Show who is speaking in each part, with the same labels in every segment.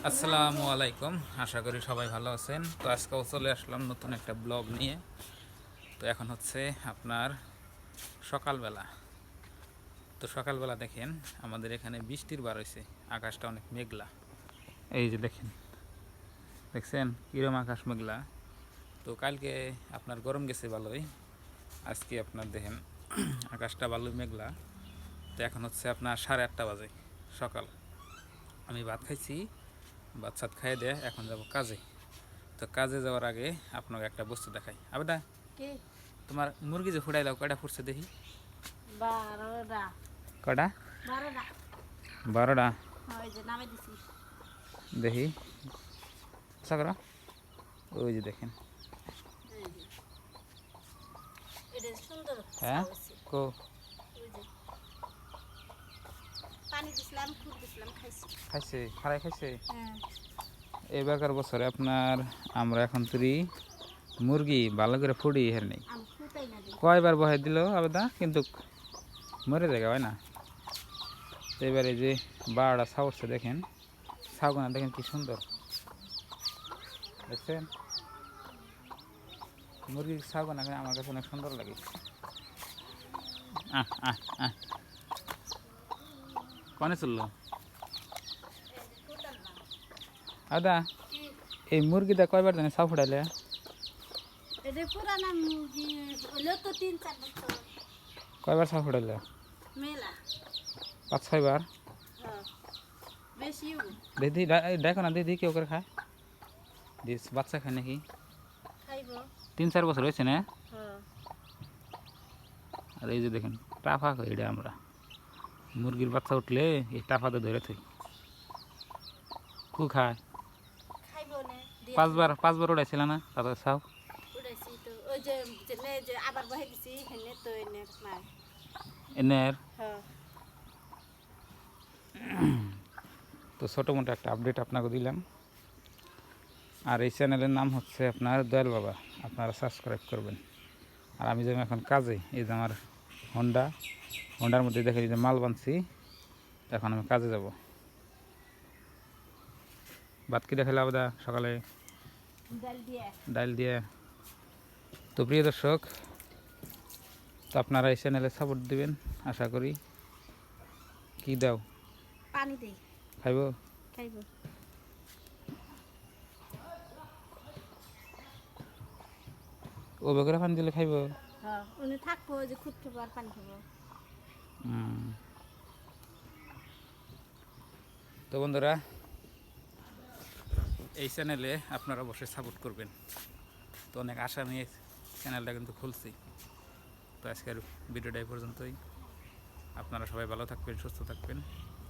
Speaker 1: আসসালামু আলাইকুম, আশা করি সবাই ভালো আছেন। তো আজকেও চলে আসলাম নতুন একটা ব্লগ নিয়ে। তো এখন হচ্ছে আপনার সকালবেলা। তো সকালবেলা দেখেন আমাদের এখানে বৃষ্টির বার হয়েছে, আকাশটা অনেক মেঘলা। এই যে দেখেন, দেখছেন কিরম আকাশ মেঘলা। তো কালকে আপনার গরম গেছে ভালোই, আজকে আপনার দেখেন আকাশটা ভালোই মেঘলা। তো এখন হচ্ছে আপনার 8:30 বাজে সকাল। আমি ভাত খাইছি, ভাত সাত খাইয়ে দেয় এখন যাব কাজে। তো কাজে যাওয়ার আগে আপনাকে একটা বস্তু দেখাই। আবেদা,
Speaker 2: কি
Speaker 1: তোমার মুরগি যে ফুটাইলাও কয়টা ফুটছে দেখি?
Speaker 2: 12টা
Speaker 1: কয়টা?
Speaker 2: 12টা
Speaker 1: 12টা।
Speaker 2: ওই যে নামে দিছি।
Speaker 1: দেখি সাগরা, ওই যে দেখেন।
Speaker 2: এই যে এটা সুন্দর
Speaker 1: হ্যাঁ
Speaker 2: সাউসি।
Speaker 1: কো
Speaker 2: ওই যে পানি দিছিলাম, ফুল দিছিলাম, খাইছি।
Speaker 1: খাইছে, খারাই খাইছে।
Speaker 2: হ্যাঁ,
Speaker 1: এবারকার বছরে আপনার আমরা এখন তুরি মুরগি ভালো করে ফুটি হের নেই।
Speaker 2: আমি ফুটাই না দিই।
Speaker 1: কয়বার বহাই দিল আবেদা, কিন্তু মরে জায়গা হয় না। তো এবারে যে 12টা ছাউরছে দেখেন, ছাউগুনা দেখেন কি সুন্দর, দেখছেন? মুরগির ছাউগুনা আমার কাছে অনেক সুন্দর লাগে। আহ আহ আহ কনে চললো
Speaker 2: ফুটাল না
Speaker 1: আদা?
Speaker 2: কি?
Speaker 1: এই মুরগিটা কয়বার জানে ছাউ ফুটাইলে?
Speaker 2: এটা পুরানা মুরগি হলো তো 3-4 বছর।
Speaker 1: কয়বার ছাউ ফুটাইলে?
Speaker 2: মেলা।
Speaker 1: 5-6 বার।
Speaker 2: হ্যাঁ, বেশিও
Speaker 1: দিদি দেখো না, দিদি কেউ করে খায়? দিস বাচ্চা খায় নাকি?
Speaker 2: খাইব।
Speaker 1: 3-4 বছর হয়েছে না?
Speaker 2: হ্যাঁ,
Speaker 1: আর এই যে দেখেন টাফা কই, এটা আমরা মুরগির বাচ্চা উঠলে এই টাফাতে ধরে থই। কু খায়?
Speaker 2: খাইব না দিয়ে
Speaker 1: 5বার উঠাইছিল না তাদের ছাউ?
Speaker 2: উড়াইছি তো। ওই যে যে আবার বহাই দিছি হেনে তো এনে নাই।
Speaker 1: এনের।
Speaker 2: হ্যাঁ,
Speaker 1: তো ছোটো মোটো একটা আপডেট আপনাকে দিলাম। আর এই চ্যানেলের নাম হচ্ছে আপনার দয়াল বাবা, আপনারা সাবস্ক্রাইব করবেন। আর আমি যেমন এখন কাজে, এই যে আমার হোন্ডার মধ্যে দেখে যে মাল বানছি, এখন আমি কাজে যাব। ভাত কি দেখালে আলাদা সকালে?
Speaker 2: ডাল দিয়ে
Speaker 1: ডাল দিয়ে। তো প্রিয় দর্শক, তো আপনারা এই চ্যানেলে সাপোর্ট দিবেন আশা করি। কি দাও?
Speaker 2: পানি দেই।
Speaker 1: খাইব?
Speaker 2: খাইব।
Speaker 1: ও বেগুরা পানি দিলে খাইব?
Speaker 2: হ্যাঁ, উনি থাকবো ওই যে খুদ খাবো আর পানি খাবো।
Speaker 1: তো বন্ধুরা, এই চ্যানেলে আপনারা অবশ্যই সাপোর্ট করবেন। তো অনেক আশা নিয়ে চ্যানেলটা কিন্তু খুলছি। তো আজকের ভিডিওটা এই পর্যন্তই। আপনারা সবাই ভালো থাকবেন, সুস্থ থাকবেন।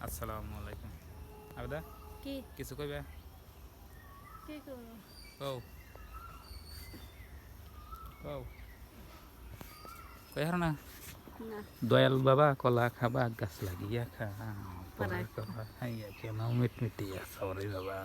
Speaker 1: আসসালামু আলাইকুম। আবেদা,
Speaker 2: কি
Speaker 1: কিছু কইবে?
Speaker 2: কি করবো?
Speaker 1: কও কও, কই হারো না।
Speaker 2: না,
Speaker 1: দয়াল বাবা কলা খাবা, গাছ লাগিয়া খা,
Speaker 2: পরায়
Speaker 1: পরের কথা খাইয়া কেন মিটমিটিয়া সরে বাবা।